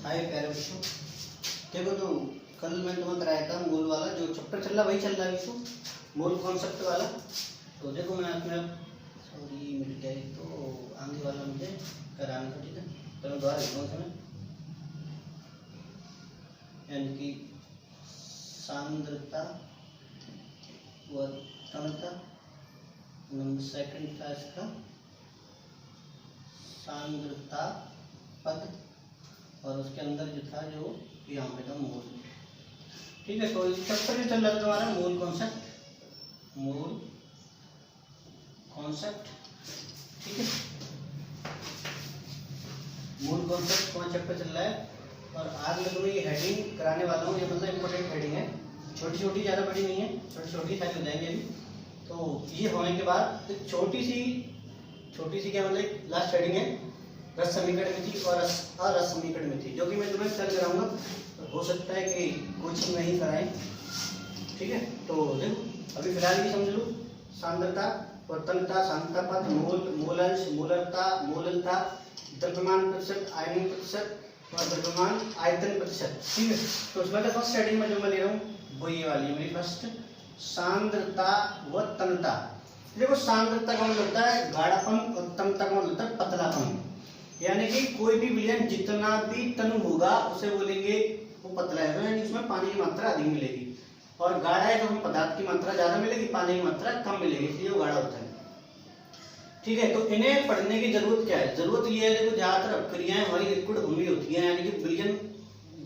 हाय प्यारे बच्चों, देखो तो कल मैं तुम्हें कराया था मूल वाला जो चैप्टर चल रहा वही चल रहा है इसको, मूल कॉन्सेप्ट वाला। तो देखो मैं अपने सॉरी मिल गया तो आगे वाला मुझे कराना था, ठीक है। तो मैं दोबारा लिखूँ उसमें, यानी कि सांद्रता व तन्यता। नंबर सेकंड था इसका सांद्रता पद, और उसके अंदर जो था जो यहाँ पे था मूल, ठीक है। तो इस चैप्टर में चल रहा है तुम्हारा मूल कॉन्सेप्ट, ठीक है। मूल कॉन्सेप्ट कौन चैप्टर चल रहा है, और आज मैं तुम्हें ये हेडिंग कराने वाला हूँ। ये मतलब इम्पोर्टेंट हेडिंग है, छोटी छोटी, ज़्यादा बड़ी नहीं है, छोटी छोटी सारी हो जाएंगी अभी। तो ये होने के बाद एक छोटी सी क्या मतलब लास्ट हेडिंग है, रस समीकरण में थी और अरस समीकरण में थी, जो कि मैं तुम्हें कल कराऊंगा। तो हो सकता है कि कोचिंग नहीं कराएं, ठीक है। तो देखो अभी फिलहाल ये समझ लो, सांद्रता और तन्यता, सांद्रता पद, मूल, मूलंश, मूललता, द्रव्यमान प्रतिशत, आयतन प्रतिशत और द्रव्यमान आयतन प्रतिशत, ठीक है। तो उसमें फर्स्ट हेडिंग में जो मैं ले रहा हूँ वो ये वाली है मेरी फर्स्ट, सांद्रता व तन्यता। देखो सांद्रता का मतलब होता है गाढ़ापन और तन्यता का मतलब होता है पतलापन, यानी कि कोई भी विलयन जितना भी तनु होगा उसे बोलेंगे वो पतला है, यानी उसमें पानी की मात्रा अधिक मिलेगी। और गाढ़ा है तो हम पदार्थ की मात्रा ज्यादा मिलेगी, पानी की मात्रा कम मिलेगी, इसलिए वो गाढ़ा होता है, ठीक है। तो इन्हें पढ़ने की जरूरत क्या है, जरूरत ये है, देखो ज्यादातर अपक्रियाएं हमारी लिक्विड भूमि होती है, यानी कि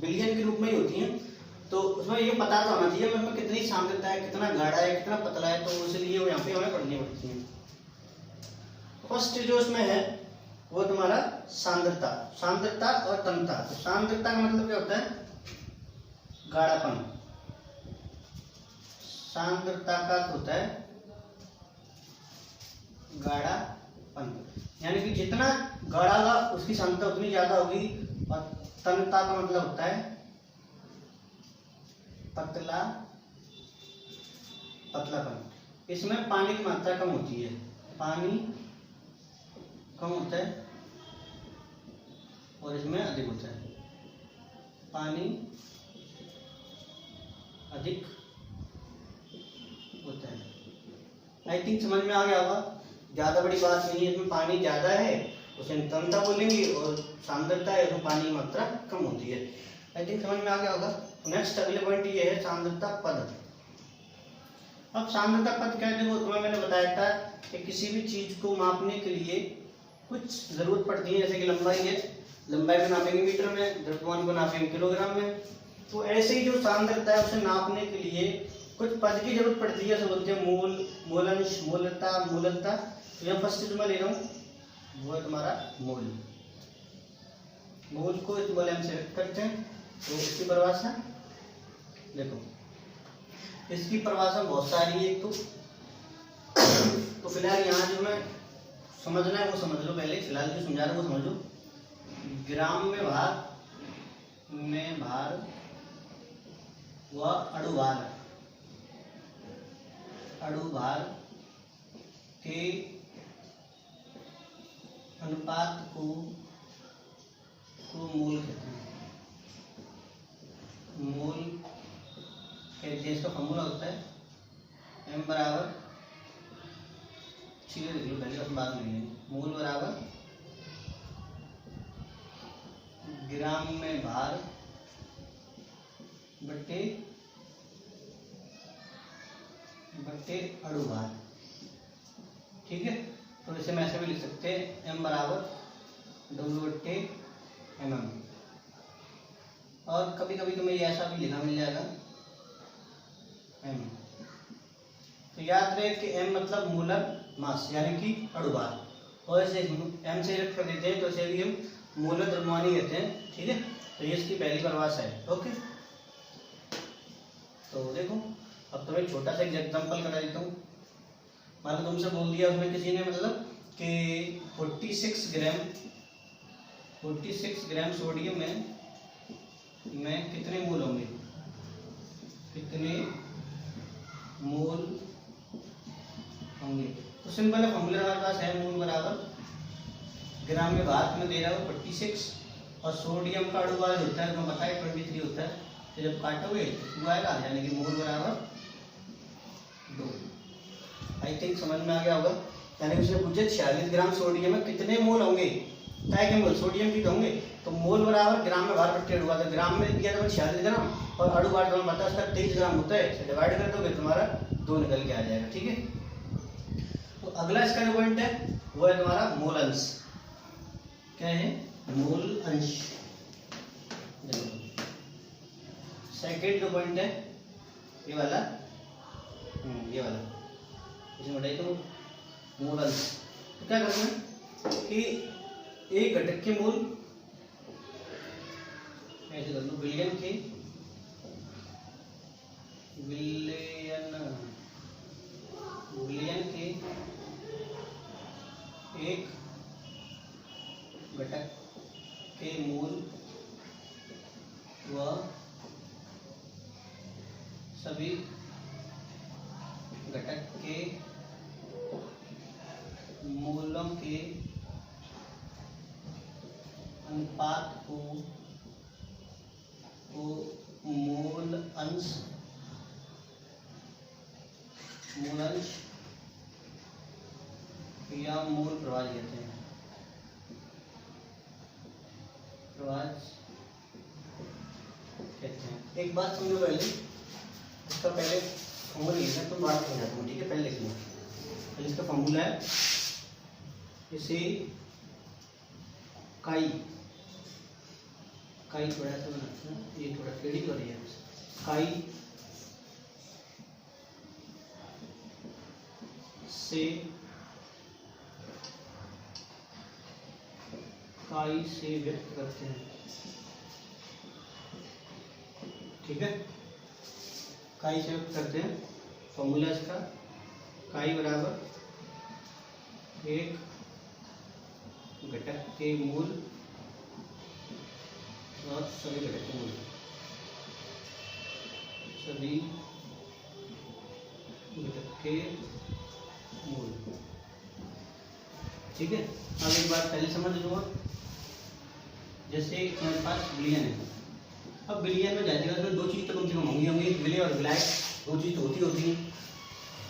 बिलियन के रूप में ही होती हैं। तो उसमें ये पता तो होना चाहिए उसमें कितनी सांद्रता है, कितना गाढ़ा है, कितना पतला है, तो इसलिए वो यहाँ पे हमें पढ़नी पड़ती है। फर्स्ट जो उसमें है वो तुम्हारा सांद्रता और तन्यता। तो सांद्रता का मतलब क्या होता है, गाढ़ापन। सांद्रता का होता है गाढ़ापन, यानी कि जितना गाढ़ा होगा उसकी सांद्रता उतनी ज्यादा होगी। और तन्यता का मतलब होता है पतलापन। इसमें पानी की मात्रा कम होती है, पानी कम होता है और इसमें अधिक होता है, पानी अधिक होता है। आई थिंक समझ में आ गया होगा, ज्यादा बड़ी बात नहीं है। इसमें पानी ज्यादा है उसे तन्यता बोलेंगे, और सांद्रता है उसमें पानी की मात्रा कम होती है। आई थिंक समझ में आ गया होगा। नेक्स्ट अगले पॉइंट ये है सांद्रता पद। अब सांद्रता पद क्या है, देखो तुम्हें मैंने बताया था कि किसी भी चीज को मापने के लिए कुछ जरूरत पड़ती है, जैसे कि लंबाई है, लंबाई को नापेंगे मीटर में, द्रव्यमान को नापेंगे किलोग्राम में। तो ऐसे ही जो सांद्रता है उसे नापने के लिए कुछ पद की जरूरत पड़ती है, जैसे बोलते हैं मूल, मूलंश, मूलता, मूललता। तो यहाँ फर्स्ट जो मैं ले रहा हूँ वो है तुम्हारा मूल। मूल को इस वाले हम सेलेक्ट करते हैं। तो इसकी परिभाषा देखो, इसकी परिभाषा बहुत सारी है। तो फिलहाल यहाँ जो मैं समझना है वो समझ लो, पहले फिलहाल जो समझा रहा हूँ वो समझ लो। ग्राम में भार व अणुभार के अनुपात को मूल कहते हैं। मूल कहते हैं, इसका फॉर्मूला होता है m बराबर, चीजें देख लो पहले, बात नहीं है। मूल बराबर ग्राम में भार बटे अणुभार, ठीक है। तो इसे मैं ऐसे भी लिख सकते हैं, m बराबर W/mm। और कभी कभी तुम्हें ये ऐसा भी लिखा मिल जाएगा m। तो याद रहे कि m मतलब मूलक मास, यानी कि अणुभार, और इसे m से रख कर देते हैं तो इसे भी हम मूलक द्रव्यमान कहते हैं, ठीक है। तो ये इसकी पहली परिभाषा है, ओके। तो देखो अब तुम्हें छोटा सा एग्जाम्पल करा देता हूँ। मान लो तुमसे बोल दिया उसमें किसी ने मतलब कि 46 ग्राम सोडियम में कितने मोल होंगे, तो सिंपल है, फॉर्मूला हमारे पास है, मूल बराबर ग्राम में भार में दे रहा हूँ 46 और सोडियम का अणुभार होता है, मैं बताया 23 होता है, तो जब काटोगे तो 2 आएगा, यानी कि मोल बराबर 2। आई थिंक समझ में आ गया होगा। यानी उसने पूछे 46 ग्राम सोडियम में कितने मोल होंगे, काय के मोल, सोडियम की तो होंगे, तो मोल बराबर ग्राम में भार बट्टे अणुभार, तो ग्राम में दिया था 46 ग्राम और अणुभार तुम्हें पता उसका 23 ग्राम होता है, इसे डिवाइड कर दोगे तुम्हारा 2 निकल के आ जाएगा। ठीक है, तो अगला इसका जो पॉइंट है वो है तुम्हारा मोल अंश। क्या है? मोल अंश। सेकेंड जो पॉइंट है ये वाला, इसमें बताइए तो मोल अंश। तो क्या करना है कि एक घटक के मोल ऐसे कर लो, बिलियन के एक घटक के मोल व सभी घटक के मोलों के अनुपात को मोल अंश या मोल प्रवाह कहते हैं। एक बात समझो पहले, इसका पहले फॉर्मूला लिखना, तो बात समझाता हूँ। ठीक है, पहले लिख लो। पहले इसका फॉर्मूला है, इसे काई थोड़ा सा बनाते हैं, ये थोड़ा टेढ़ी हो रही है, काई से व्यक्त करते हैं। ठीक है, काई से व्यक्त करते हैं। फॉर्मूला इसका काई बराबर एक घटक के मूल और सभी घटक के मूल, सभी घटक के मूल। ठीक है, अब एक बात पहले समझ लूँगा, जैसे हमारे पास बिलियन है। अब बिलियन में जाएगा तो 2 चीज़ तो कम से कम होंगी, विलय और विलायक, 2 चीज़ तो होती हैं।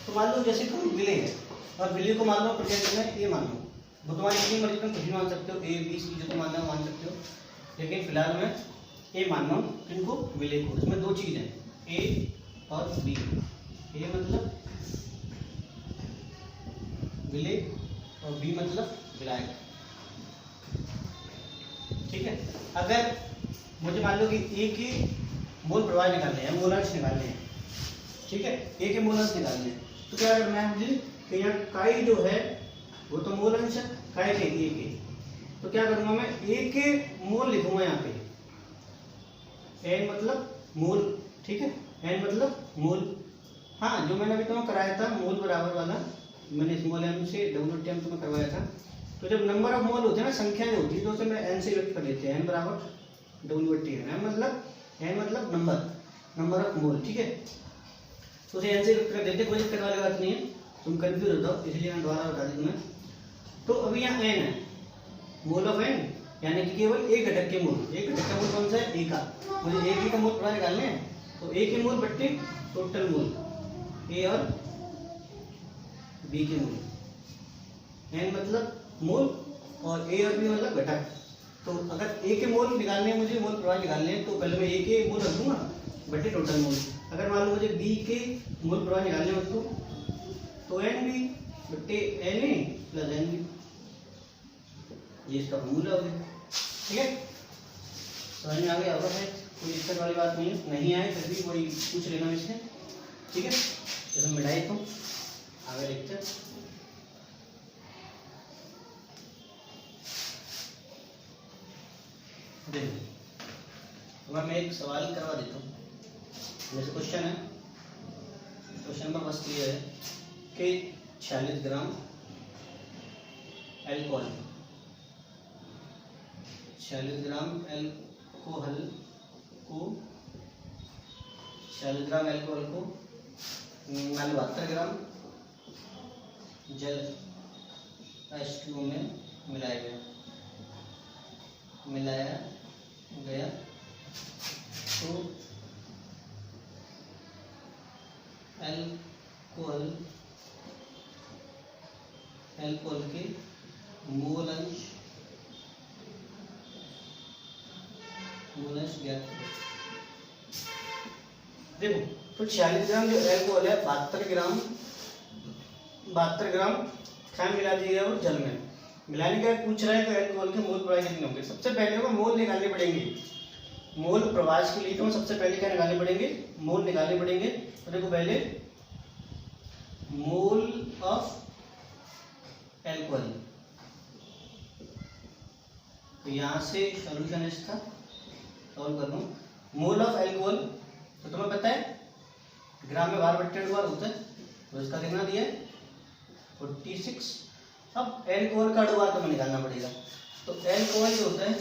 तो मान लो जैसे तुम विलय है और विलय को मान लो प्रेजेंट में ए मान लो, वो तुम्हारी इतनी मर्जी, तुम कुछ भी मान सकते हो, ए बी सी जो तुम मानना मान सकते हो, लेकिन फिलहाल में ए मान लो इनको विलय को। इसमें 2 चीज़ हैं, ए और बी। ए मतलब विलय और बी मतलब विलायक। ठीक है, अगर मुझे मान लो कि ए के मोल प्रवाह निकालने हैं, मोल अंश निकालने हैं। ठीक है, ए के मोल अंश निकालने हैं, तो क्या करना है मुझे कि यहाँ काई जो है वो तो मोल अंश है, काई के ए के, तो क्या करूँगा मैं ए के मोल लिखूंगा यहाँ पे, एन मतलब मोल। ठीक है, एन मतलब मोल। हाँ, जो मैंने अभी तुम्हें कराया था मोल बराबर वाला, मैंने स्मॉल एम से WTM तुम्हें करवाया था। तो जब नंबर ऑफ मोल होते हैं ना, संख्या जो होती है, तो उसे मैं एन से व्यक्त कर लेते हैं, एन बराबर WTM। एन मतलब नंबर ऑफ मोल। ठीक है, तो उसे एन से व्यक्त कर देते, कोई दिक्कत वाली बात नहीं है, तुम कंफ्यूज हो जाओ, इसलिए मैं दोबारा बता दी तुम्हें। तो अभी यहाँ एन है, मोल ऑफ एन, यानी कि केवल एक घटक के मोल। एक घटक का मोल कौन सा है? ए का। मुझे ए का मोल प्रवाह निकालने हैं, तो ए के मोल बट्टे टोटल मोल, ए और बी के मोल। एन मतलब मोल और ए और बी मतलब घटक। तो अगर ए के मोल निकालने हैं, मुझे मोल प्रवाह निकालने हैं, तो पहले मैं ए के मोल रख दूंगा बट्टे टोटल मोल। अगर मान लो मुझे बी के मोल प्रवाह निकालने हैं उसको, तो एन बी बट्टे N A plus N B, ये इसका फॉर्मूला हो गया। ठीक है, समझ में आ गया होगा? है कोई दिक्कत वाली बात नहीं है, नहीं आए फिर भी कोई पूछ लेना मुझसे। ठीक है, तो मिटाई तो आगे देखते हैं। देखो, मैं एक सवाल करवा देता हूँ। जैसे क्वेश्चन है, क्वेश्चन नंबर फर्स्ट क्लियर है कि 46 ग्राम एल्कोहल, 46 ग्राम एल्कोहल को 72 ग्राम जल H2O में मिलाया देखो तो 46 ग्राम जो एल्कोहल है 72 ग्राम क्या मिला दिया वो जल में मिलाने का पूछ रहा है कि एल्कोहल के मोल प्रवाह कितने होंगे। सबसे पहले को मोल निकालने पड़ेंगे। मोल प्रवाह के लिए तो सबसे पहले क्या निकालने पड़ेंगे, मोल निकालने पड़ेंगे। तो देखो पहले मोल ऑफ एल्कोहल, तो यहाँ से सॉल्यूशन है इसका सॉल्व कर लूँ। मोल ऑफ एल्कोहल तो तुम्हें पता है ग्राम में बार बट्टे बार होता है, तो इसका कितना दिया है 46। अब एल्कोहल का अणुभार तुम्हें निकालना पड़ेगा। तो एल्कोहल जो होता है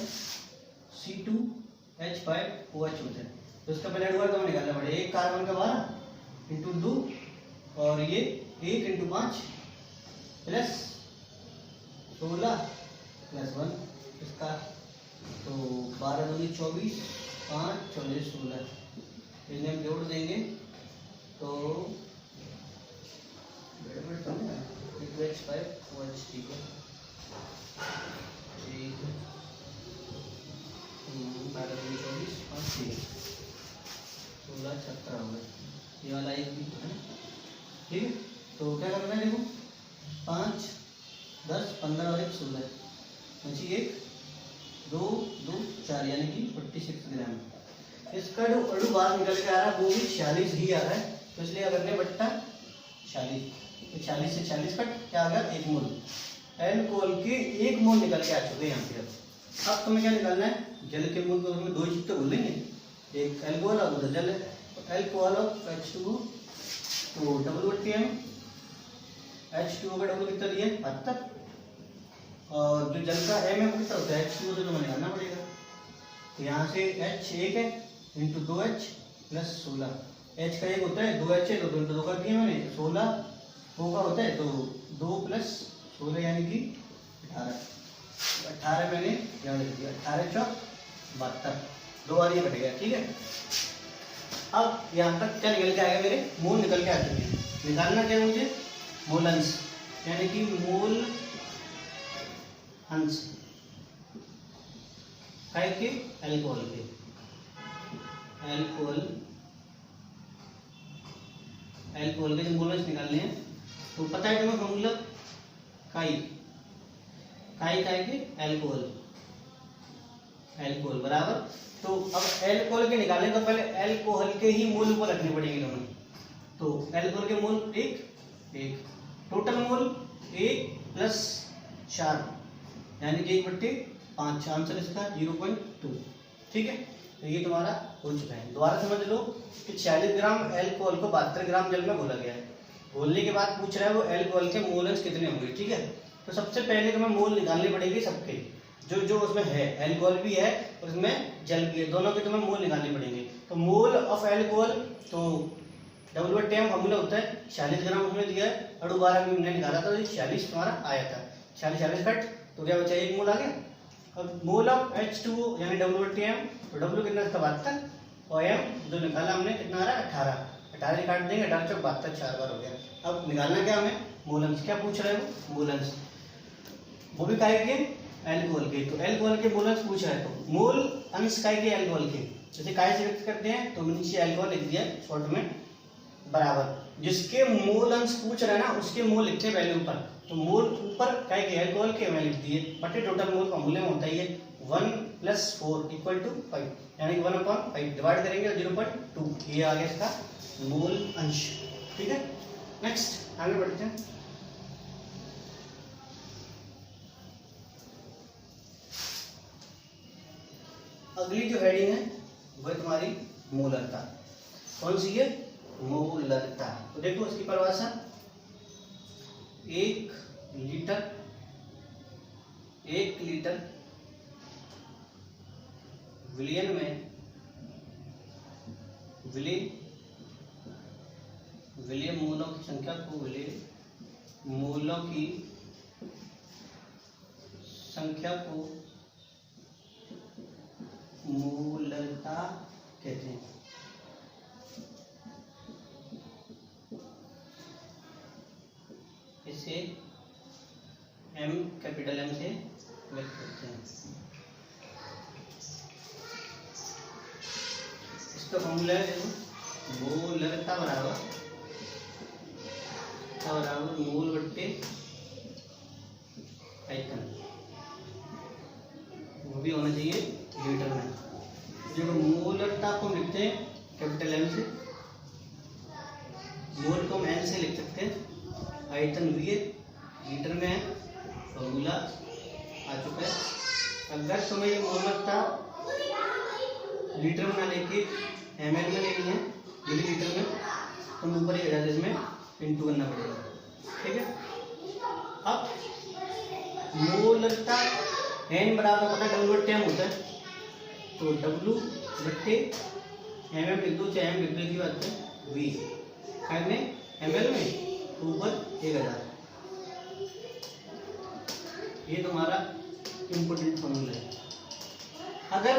C2H5OH होता है, तो इसका पहले अणुभार तुम्हें निकालना पड़ेगा। एक कार्बन का 12 इंटू 2 और ये 1 इंटू 5 प्लस 16 प्लस 1 इसका, तो 12 दूनी 24 5 24 16 इन्हें हम जोड़ देंगे तो H5OH ठीक है 12 दूनी 24 5 16 17 हो गए। ये वाला एक भी है ठीक है। तो क्या करना है देखो 5 10 15 और 1 16 बची 1 2 2 4 यानी कि 46 ग्राम। इसका जो अणुभार निकल के आ रहा है वो भी 46 ही आ रहा है, तो इसलिए करने बट्टा 46, तो 40 से 40 कट क्या आ गया 1 मोल। एल्कोहल के 1 मोल निकल के आ चुके हैं यहाँ पे। अब तुम्हें क्या निकालना है, जल के मोल को हमें 2 चीज तो बोलेंगे, एक एल्कोहल और दूसरा जल है। तो एल्कोहल ऑफ H2O तो WTM H2O का डब्ल्यू कितना दिया 72 और जो जल का M है वो कितना होता है H2O, तो तुम्हें निकालना पड़ेगा। तो यहाँ से H 1 है इंटू 2H प्लस 16, H का 1 होता है 2H है तो 2 इंटू 2 कर दिया मैंने 16 O का होता है तो 2 प्लस 16 यानी कि 18 मैंने यहाँ लिख दिया 18 चौक 72 2 बार ये कट गया ठीक है। अब यहाँ तक क्या निकल के आएगा मेरे मोल निकल के आ चुके हैं। निकालना क्या है मुझे मोल अंश यानी कि मोल अंश काय के एल्कोहल के जो मोल अंश निकालने हैं तो पता है तुम्हें फॉर्मूला काय के एल्कोहल बराबर। तो अब एल्कोहल के निकालने तो पहले एल्कोहल के ही मोल ऊपर रखने पड़ेंगे तुम्हें। तो एल्कोहल के मोल एक टोटल मोल 1 प्लस 4 यानी कि 1/5 आंसर इसका 0.2 ठीक है। तो ये तुम्हारा हो चुका है। दोबारा समझ लो कि 40 ग्राम एल्कोहल को 72 ग्राम जल में घोला गया है। घोलने के बाद पूछ रहा है वो एल्कोहल के मोल अंश कितने होंगे ठीक है। तो सबसे पहले तुम्हें मोल निकालने पड़ेंगे सबके, जो उसमें है एल्कोहल भी है और उसमें जल भी है, दोनों के तुम्हें मोल निकालने पड़ेंगे। तो मोल ऑफ एल्कोहल तो WTM फॉर्मूला होता है 40 ग्राम उसमें दिया है, अणुभार हमने निकाला था 40 तुम्हारा आया था 40 कट तो क्या बचा 1 मोल आ गया। अब मोल ऑफ H2O यानी WTM तो W कितना था 72 और M जो निकाला हमने कितना आ रहा है 18 काट देंगे 18 चौक 72 4 बार हो गया। अब निकालना क्या हमें मोल अंश, क्या पूछ रहे हो मोल अंश, वो भी काय के एल्कोहल के। तो एल्कोहल के मोल अंश पूछ रहा है तो मोल अंश काय के एल्कोहल के जैसे काय से व्यक्त करते हैं तो नीचे एल्कोहल लिख दिया शॉर्ट में बराबर जिसके मोल अंश पूछ रहा है ना उसके मोल लिखते हैं वैल्यू ऊपर। तो मोल ऊपर काय के एल्कोहल के मैं लिख दिए बटे टोटल मोल फॉर्मूले में होता ही है 1 + 4 = 5 यानी कि 1/5 डिवाइड करेंगे 0.2 ये आ गया इसका मोल अंश ठीक है। नेक्स्ट आगे बढ़ते हैं। अगली जो हेडिंग है वह तुम्हारी मोलरता। कौन सी है मोलरता। तो देखो इसकी परिभाषा 1 लीटर विलियन में विलियन मोलों की संख्या को मोलों की संख्या को मोलरता कहते हैं। इसे कैपिटल M से व्यक्त करते हैं। इसका फॉर्मूला है देखो मोलरता बराबर मोल बट्टे आयतन, वो भी होना चाहिए लीटर में। जो मोलरता को हम लिखते हैं कैपिटल एम से, मोल को हम एन से लिख सकते हैं, आयतन वी लीटर में है, फॉर्मूला आ चुका है। अगर तुम्हें ये मोलरता लीटर में ना लेके एमएल में लेनी है, मिलीलीटर में, तो ऊपर एक हजार इसमें इंटू करना पड़ेगा, ठीक है। अब मोलरता एन बराबर होता है डब्ल्यू बट्टे एम होता है, तो डब्ल्यू बट्टे एम एम लिख दो, चाहे एम लिख दो, की बात है वी फाइव में एमएल में ऊपर 1000। ये तुम्हारा इम्पोर्टेंट फॉर्मूला है। अगर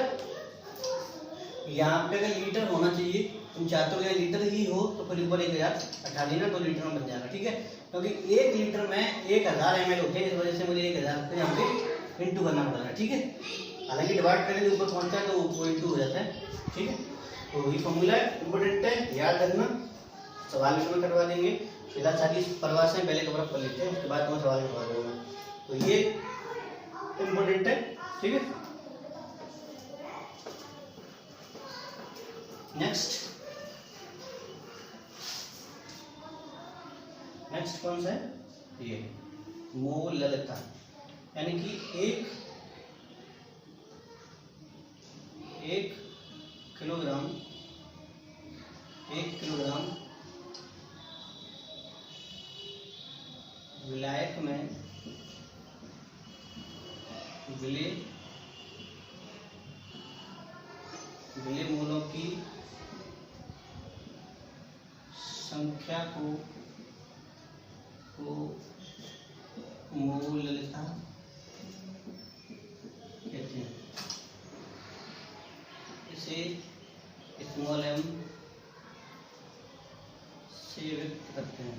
यहाँ पे अगर लीटर होना चाहिए, तुम चाहते हो कि लीटर ही हो, तो फिर ऊपर 1000 हटा देना, तो लीटर में बन जाएगा, ठीक है। क्योंकि 1 लीटर में 1000 ml होते हैं, इस वजह से मुझे 1000 को यहाँ पे इंटू करना पड़ेगा, ठीक है। हालांकि डिवाइड करने के ऊपर पहुंचता है तो वो इंटू हो जाता है, ठीक है। तो ये फॉर्मूला है, इम्पोर्टेंट है, याद रखना, सवाल में करवा देंगे। फिलहाल सारी परवाह से पहले कवर अप कर लेते हैं, उसके बाद मैं सवाल करवा दूंगा। तो ये इम्पोर्टेंट है, ठीक है। नेक्स्ट कौन सा है, ये मोलरता, यानी कि एक किलोग्राम विलायक में विले मोलों की संख्या को मोलरता कहते हैं। इसे स्मॉल एम से व्यक्त करते हैं,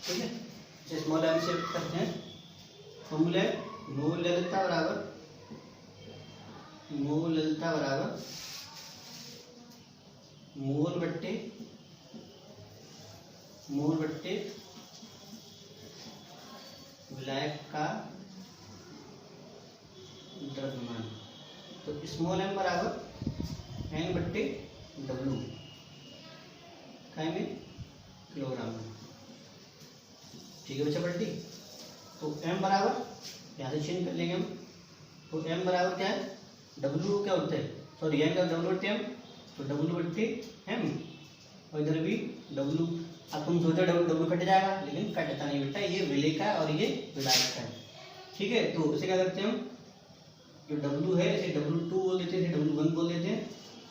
ठीक है। इसे स्मॉल एम से व्यक्त करते हैं। फॉर्मूला मोलरता बराबर मोल बट्टे विलायक का द्रव्यमान। तो स्मॉल एम बराबर एन बट्टे डब्ल्यू काय में किलोग्राम में, ठीक है बच्चा पलटी। तो एम बराबर यहाँ से चेंज कर लेंगे हम, तो एम बराबर क्या है, डब्ल्यू क्या होता है, सॉरी एम का डब्ल्यू बट्टे एम, तो डब्ल्यू बट्टे एम, और इधर भी डब्ल्यू। अब तुम सोचो डब्ल्यू कट जाएगा, लेकिन कटता नहीं बेटा, ये विले का और ये विलायक का है, ठीक है। तो इसे क्या करते हैं हम, जो डब्ल्यू है इसे W2 बोल देते हैं, W1 बोल देते हैं,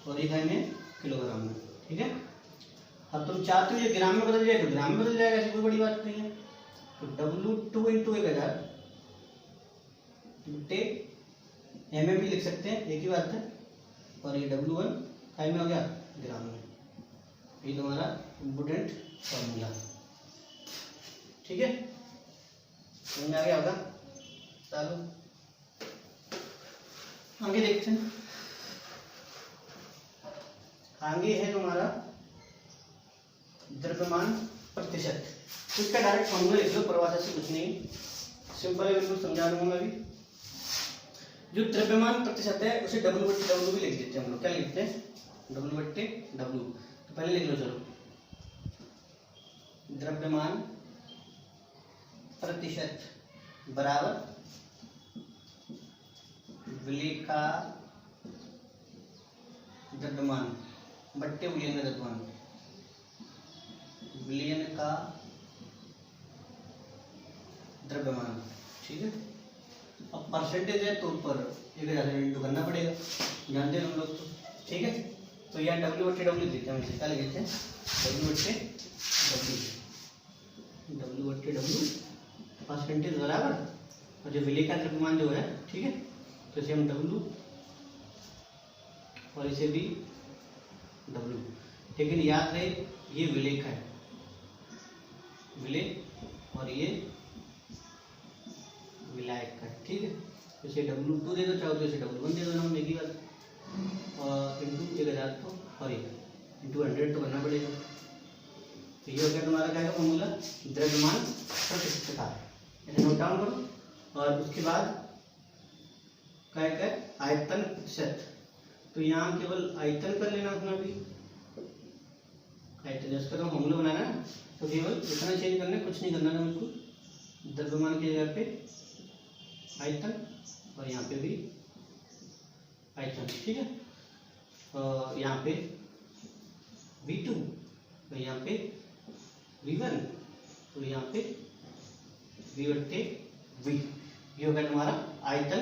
और एक है में किलोग्राम में, ठीक है। अब तुम चाहते हो ये ग्राम में बदल जाए तो ग्राम में बदल जाएगा, ऐसी कोई बड़ी बात नहीं है। तो W2 इंटू 1000 बट्टे mm भी लिख सकते हैं, एक ही बात है, और ये W1 काय में हो गया ग्राम में। ये तुम्हारा इम्पोर्टेंट फॉर्मूला, ठीक है, समझ में आ गया होगा। चलो आगे देखते हैं। आगे है तुम्हारा द्रव्यमान प्रतिशत। इसका डायरेक्ट फॉर्मूला लिख लो, परिभाषा से कुछ नहीं, सिंपल है, बिल्कुल समझा दूंगा मैं भी। जो द्रव्यमान प्रतिशत है उसे डब्ल्यू बट्टे डब्ल्यू भी लिख देते हैं हम लोग, क्या लिखते हैं, डब्ल्यू बट्टे डब्ल्यू। तो पहले लिख लो, चलो, द्रव्यमान प्रतिशत बराबर विलेय का द्रव्यमान बट्टे विलयन का द्रव्यमान, विलयन का द्रव्यमान, ठीक है। अब परसेंटेज है तो ऊपर 1000 इंटू करना पड़ेगा, जानते हैं हम लोग तो, ठीक है। तो यहाँ डब्ल्यू बट्टे डब्ल्यू देते हैं, इसे क्या लिखते हैं, डब्ल्यू बट्टे डब्ल्यू परसेंटेज बराबर, और जो विलेय का द्रव्यमान जो है, ठीक है, तो इसे हम W और इसे भी W, लेकिन याद रहे ये विलेय का है, विलेय, और ये विलायक का है, ठीक है। तो इसे W2 दे दो, चाहो तो इसे W1 दे दो, हम एक ही बात, और इंटू 1000 तो और ये इंटू 100 तो करना पड़ेगा। तो ये हो गया तुम्हारा क्या है फॉर्मूला, द्रव्यमान प्रतिशतता। इसे नोट डाउन करो। और उसके बाद क्या है आयतन प्रतिशत। तो यहाँ केवल आयतन कर लेना अपना भी, आयतन उसका तो फॉर्मूला बनाना है, तो केवल इतना चेंज करना है, कुछ नहीं करना है बिल्कुल। द्रव्यमान की जगह पे आयतन और यहाँ पे भी आयतन, ठीक है। और यहाँ पे V2 और यहाँ पे V1 तो यहाँ पे V/V। ये होगा तुम्हारा आयतन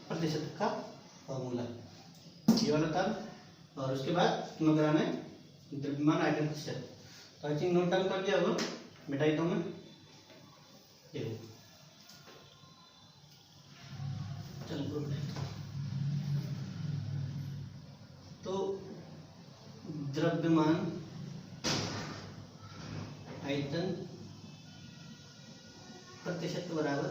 प्रतिशत का फॉर्मूला, ये वाला था। और उसके बाद तुम्हें कराना है द्रव्यमान आयतन प्रतिशत। तो आई थिंक नोट डाउन कर दिया होगा, मिटा देता हूँ मैं। देखो चलो, तो द्रव्यमान आयतन प्रतिशत बराबर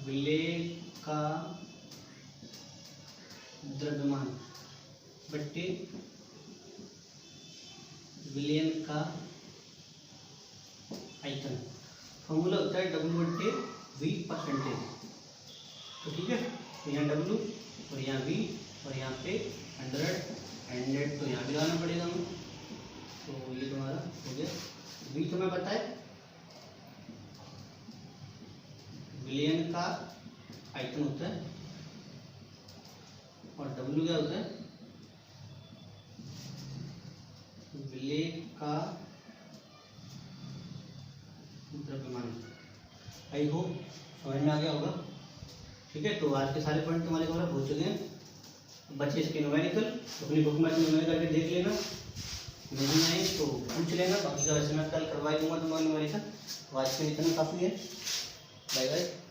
विलेय का द्रव्यमान बट्टे विलयन का आयतन। फॉर्मूला होता है W/V%। तो ठीक है, तो यहाँ W और यहाँ V और यहाँ पे 100 तो यहाँ भी लगाना पड़ेगा हमें। तो ये तुम्हारा हो गया। V तुम्हें पता है विलयन का आयतन होता है, और W क्या होता है विलेय का द्रव्यमान। आई होप समझ में आ गया होगा, ठीक है। तो आज के सारे पॉइंट तुम्हारे कवर हो चुके हैं। बच्चे इसके न्यूमेरिकल अपनी बुक में न्यूमेरिकल करके देख लेना, नहीं आए तो पूछ लेना, बाकी का वैसे मैं कल करवा दूंगा तुम्हारा न्यूमेरिकल। तो आज के लिए इतना काफ़ी है। Bye bye.